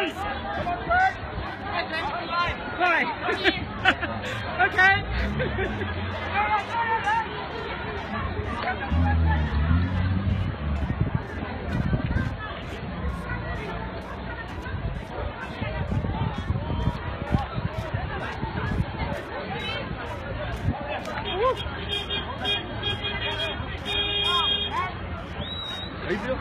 Right. Okay. How you feel?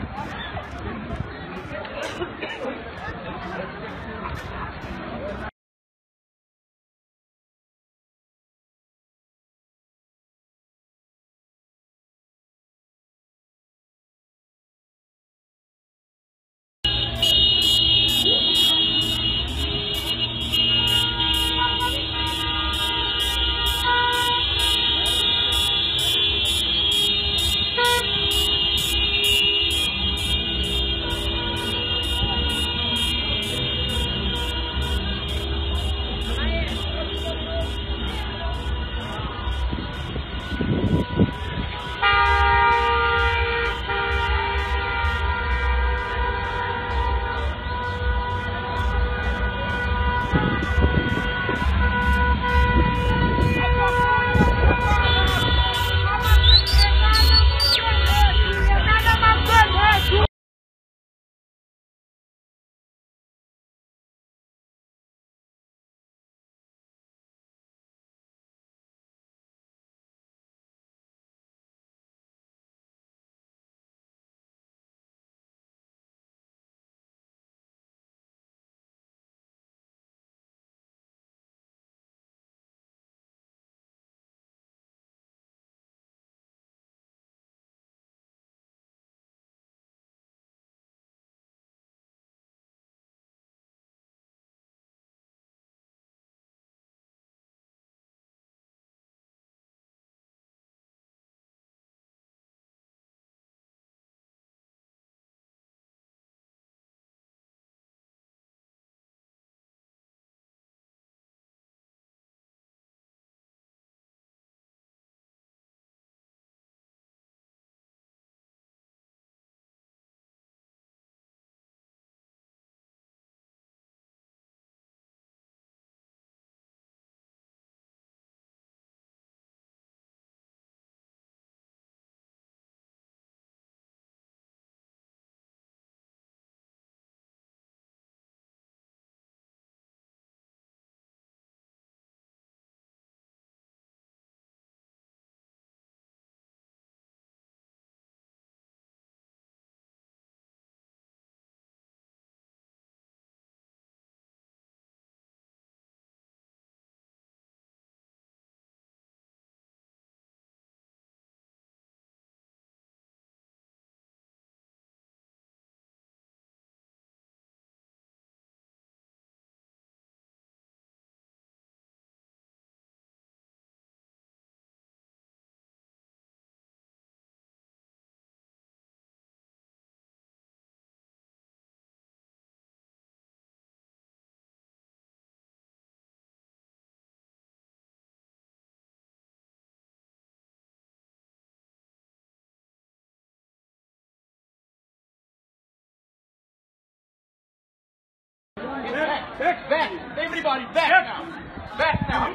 Back! Everybody, back now! Back now!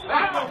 Back!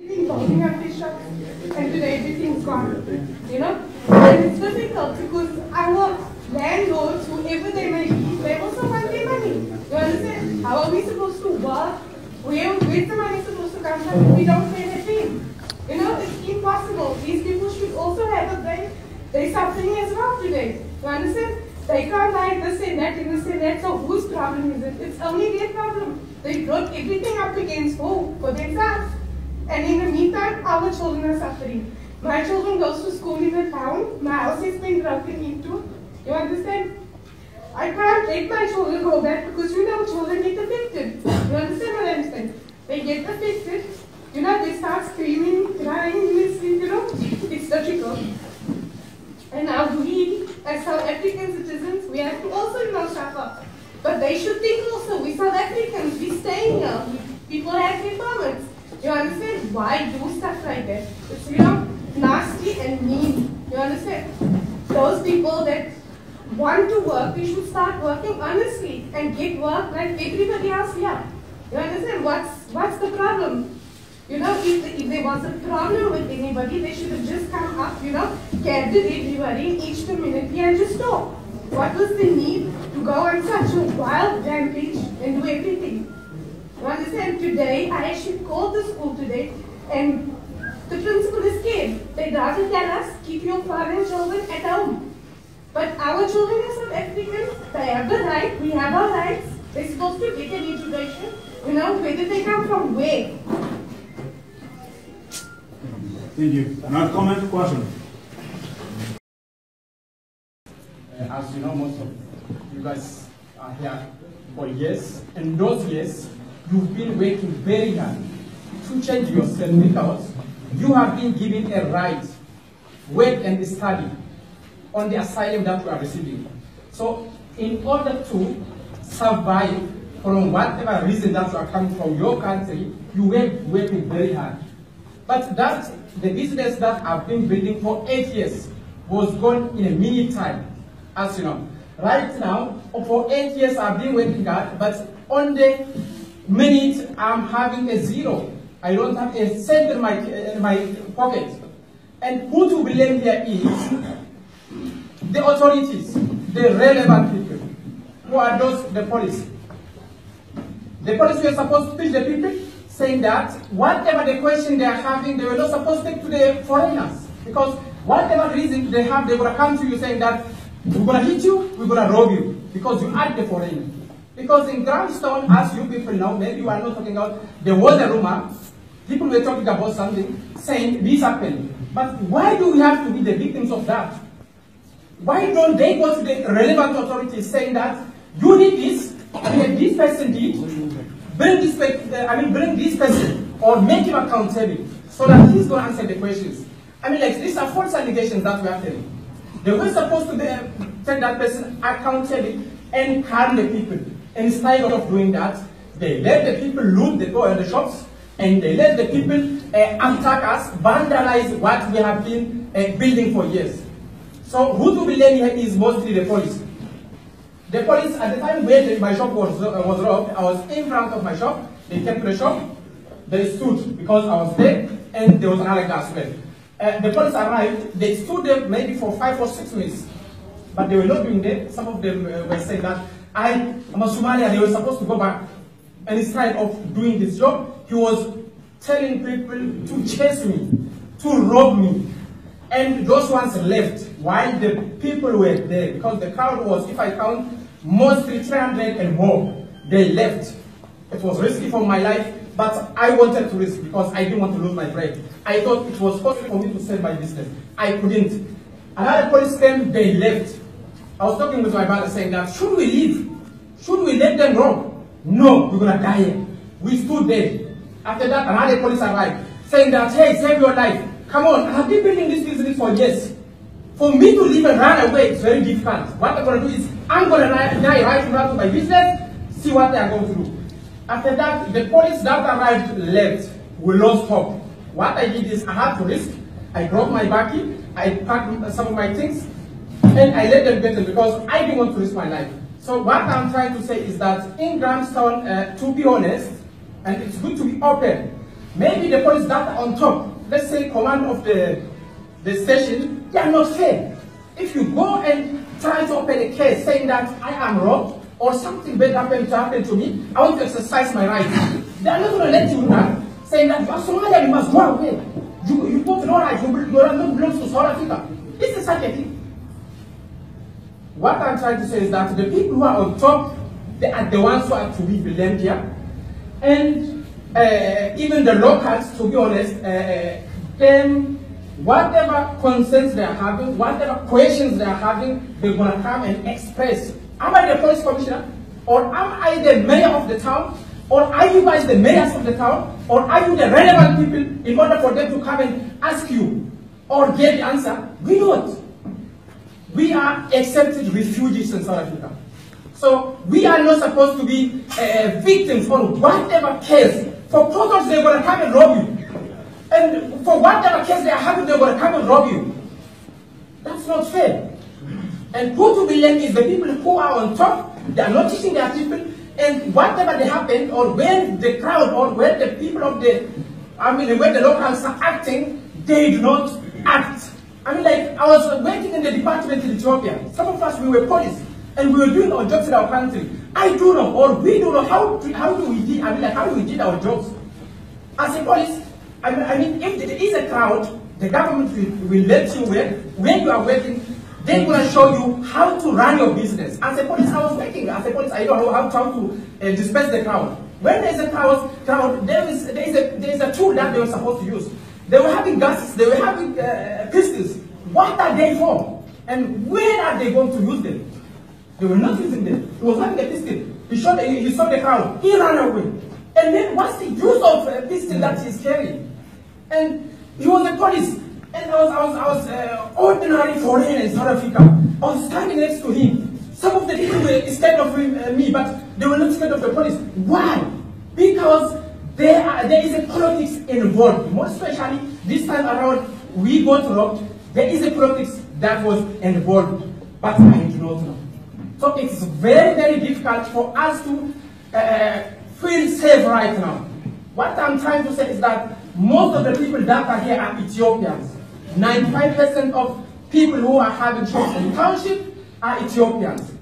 Opening up these shops, and today everything's gone. You know? And it's difficult because our landlords, whoever they may be, they also want their money. You understand? How are we supposed to work? Where's the money supposed to come from if we don't pay the fee? You know, it's impossible. These people should also have a brain. They're suffering as well today. You understand? They can't hide this and that and this and that. So whose problem is it? It's only their problem. They brought everything up against who? For themselves. And in the meantime, our children are suffering. My children goes to school in the town. My house has been broken into. You understand? I can't let my children go back because you know children get affected. You understand what I'm saying? They get affected. You know, they start screaming, crying in their sleep, you know. It's difficult. And now we, as South African citizens, we have to also now suffer. But they should think also, we South Africans, we stay here. People have their permits. You understand? Why do stuff like that? It's, you know, nasty and mean. You understand? Those people that want to work, they should start working honestly and get work like everybody else here. You understand? What's the problem? You know, if there was a problem with anybody, they should have just come up, you know, gathered everybody in each community and just talk. What was the need to go on such a wild rampage and do everything? You understand? Today, I actually called the school today, and the principal is scared. They'd rather tell us, keep your foreign children at home. But our children are South Africans. They have the right. We have our rights. They're supposed to get an education. You know, whether they come from where. Thank you. Another comment, question? As you know, most of you guys are here for years, and those years, you've been working very hard to change yourself because you have been given a right, work and study on the asylum that you are receiving. So, in order to survive from whatever reason that you are coming from your country, you were working very hard. But that, the business that I've been building for 8 years was gone in a minute time, as you know. Right now, for 8 years I've been working hard, but on the minute I'm having a zero. I don't have a cent in my pocket. And who to blame here is the authorities, the relevant people. Who are those? The police. The police were supposed to teach the people, saying that whatever the question they are having, they were not supposed to take to the foreigners. Because whatever reason they have, they're going to come to you saying that we're going to hit you, we're going to rob you, because you are the foreigner. Because in Grahamstown, as you people know, maybe you are not talking about, there was a rumor, people were talking about something, saying this happened. But why do we have to be the victims of that? Why don't they go to the relevant authorities saying that you did this, and this person did, bring this person, or make him accountable, so that he's going to answer the questions. I mean, like, these are false allegations that we are telling. They were supposed to take that person accountable and harm the people. Instead of doing that, they let the people loot the shops, and they let the people attack us, vandalize what we have been building for years. So who to blame here is mostly the police. The police, at the time when my shop was robbed, I was in front of my shop. They came to the shop. They stood because I was there, and there was another guy as well. The police arrived. They stood there maybe for 5 or 6 minutes, but they were not doing that. Some of them were saying that I'm a Somalia. They were supposed to go back. And instead of doing this job, he was telling people to chase me, to rob me. And those ones left while the people were there, because the crowd was, if I count, mostly 300 and more. They left. It was risky for my life, but I wanted to risk because I didn't want to lose my bread. I thought it was possible for me to save my business. I couldn't. Another police came, they left. I was talking with my brother saying that, should we leave? Should we let them rob? No, we're going to die here. We stood there. After that, another police arrived, saying that, hey, save your life. Come on, I've been building this business for years. For me to leave and run away, it's very difficult. What I'm going to do is, I'm going to die right in front of my business, see what they are going to do. After that, the police that arrived left. We lost hope. What I did is, I had to risk. I dropped my baggie, I packed some of my things, and I let them get them because I didn't want to risk my life. So what I'm trying to say is that in Grahamstown, to be honest, and it's good to be open, Maybe the police that are on top, let's say command of the station, they are not fair. If you go and try to open a case saying that I am robbed or something bad happened to me, I want to exercise my rights. They are not going to let you run, saying that you are Somalia, you must go away. You got no rights, you are not belongs to South Africa. This is such a thing. What I'm trying to say is that the people who are on top, they are the ones who are to be blamed here. And even the locals, to be honest, then whatever concerns they are having, whatever questions they are having, they're going to come and express. Am I the police commissioner? Or am I the mayor of the town? Or are you guys the mayors of the town? Or are you the relevant people in order for them to come and ask you or get the answer? We don't. We are accepted refugees in South Africa. So we are not supposed to be victims on whatever case. For protocols, they're going to come and rob you. And for whatever case they are having, they're going to come and rob you. That's not fair. And who to blame is the people who are on top. They are not teaching their people. And whatever they happen, or when the crowd, or when the people of the, when the locals are acting, they do not act. I was working in the department in Ethiopia. Some of us, we were police, and we were doing our jobs in our country. I do know, or we do know how do we did our jobs. As a police, if there is a crowd, the government will let you work. When you are working, they're going to show you how to run your business. As a police, I was working. As a police, I know how to disperse the crowd. When there is a crowd, there is a tool that they were supposed to use. They were having gases, they were having pistols. What are they for? And when are they going to use them? They were not using them. He was having a pistol. He saw the crowd. He ran away. And then what's the use of a pistol that he's carrying? And he was a police. And I was ordinary foreigner in South Africa. I was standing next to him. Some of the people were scared of me, but they were not scared of the police. Why? Because there is a politics involved. More especially this time around, we got robbed. There is a politics that was involved, but I do not know. So it's very, very difficult for us to feel safe right now. What I'm trying to say is that most of the people that are here are Ethiopians. 95% of people who are having shops in the township are Ethiopians.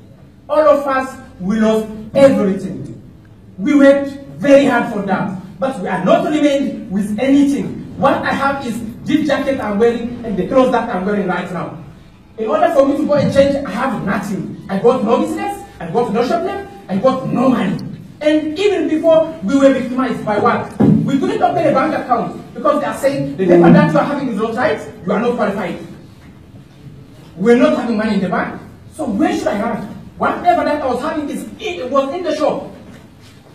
All of us, we lost everything. We worked very hard for that, but we are not remained with anything. What I have is this jacket I'm wearing and the clothes that I'm wearing right now. In order for me to go and change, I have nothing. I got no business, I got no shop left, I got no money. And even before, we were victimized by what? We couldn't open a bank account because they are saying the paper that you are having is not right, you are not qualified. We're not having money in the bank, so where should I run? Whatever that I was having was in the shop.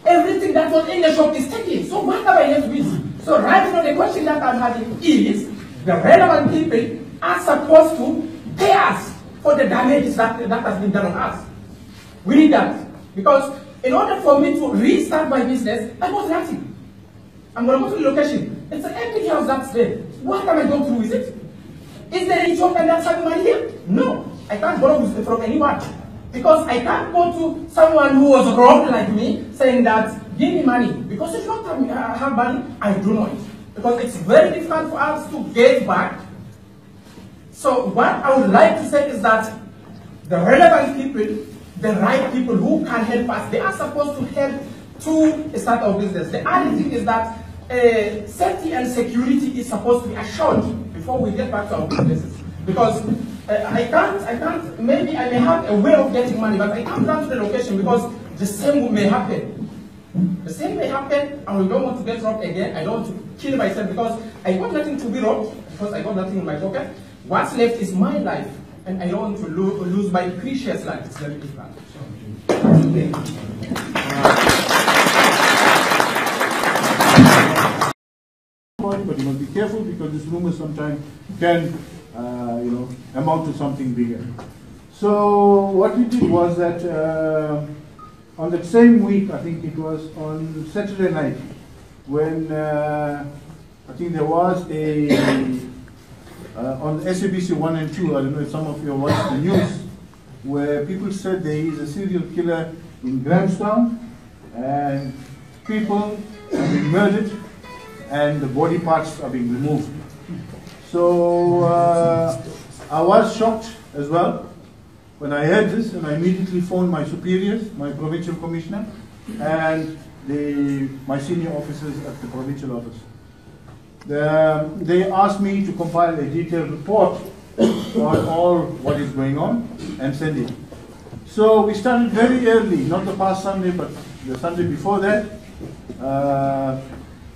Everything that was in the shop is taken. So what am I left with? So right now the question that I'm having is, the relevant people are supposed to pay us for the damages that has been done on us. We need that. Because in order for me to restart my business, I got nothing. I'm going to go to the location. It's an empty house that's there. What am I going to do with it? Is there any Ethiopian that's having money here? No. I can't borrow from anyone. Because I can't go to someone who was robbed like me saying that, give me money. Because if you don't have money, I do not. Because it's very difficult for us to get back. So what I would like to say is that the relevant people, the right people who can help us, they are supposed to help to start our business. The other thing is that safety and security is supposed to be assured before we get back to our businesses. Because I can't, maybe I may have a way of getting money, but I can't run to the location because the same may happen. The same may happen, and we don't want to get robbed again. I don't want to kill myself because I got nothing to be robbed, because I got nothing in my pocket. What's left is my life, and I don't want to lose my precious life. It's very difficult. But you must be careful because this rumor sometimes can, amount to something bigger. So what we did was that on that same week, I think it was on Saturday night, when I think there was a on SABC 1 and 2, I don't know if some of you watched the news, where people said there is a serial killer in Grahamstown and people have been murdered, and the body parts are being removed. So I was shocked as well when I heard this, and I immediately phoned my superiors, my provincial commissioner, and my senior officers at the provincial office. They asked me to compile a detailed report on all what is going on and send it. So we started very early, not the past Sunday, but the Sunday before that,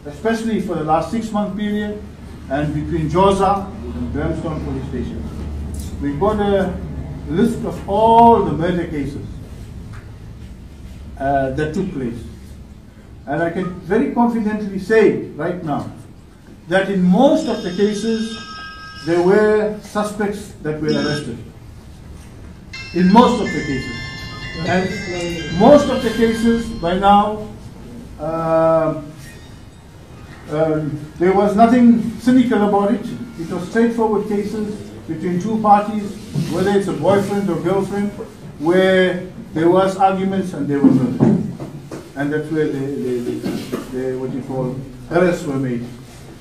especially for the last 6-month period, and between Joza and Grahamstown police station. We got a list of all the murder cases that took place. And I can very confidently say right now that in most of the cases, there were suspects that were arrested. In most of the cases. And most of the cases, by now, there was nothing cynical about it. It was straightforward cases between two parties, whether it's a boyfriend or girlfriend, where there was arguments and they were murdered. And that's where what you call arrests were made.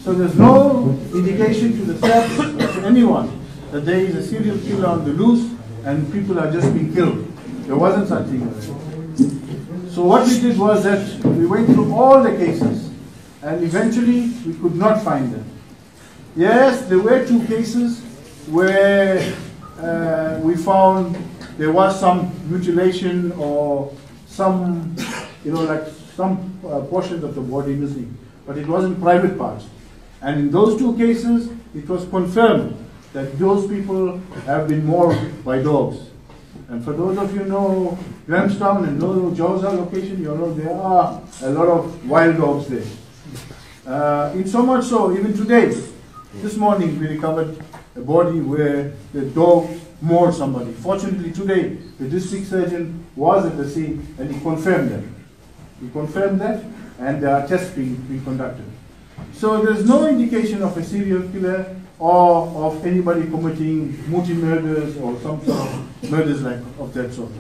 So there's no indication to the staff or to anyone that there is a serial killer on the loose and people are just being killed. There wasn't such thing. So what we did was that we went through all the cases and eventually we could not find them. Yes, there were 2 cases where we found there was some mutilation or some, like some portions of the body missing, but it wasn't private parts. And in those 2 cases, it was confirmed that those people have been mauled by dogs. And for those of you who know Grahamstown and know Joza location, you know there are a lot of wild dogs there. In so much so, even today, this morning we recovered a body where the dog mauled somebody. Fortunately today, the district surgeon was at the scene and he confirmed that. He confirmed that, and there are tests being conducted. So there's no indication of a serial killer or of anybody committing multi-murders or some sort of murders like of that sort.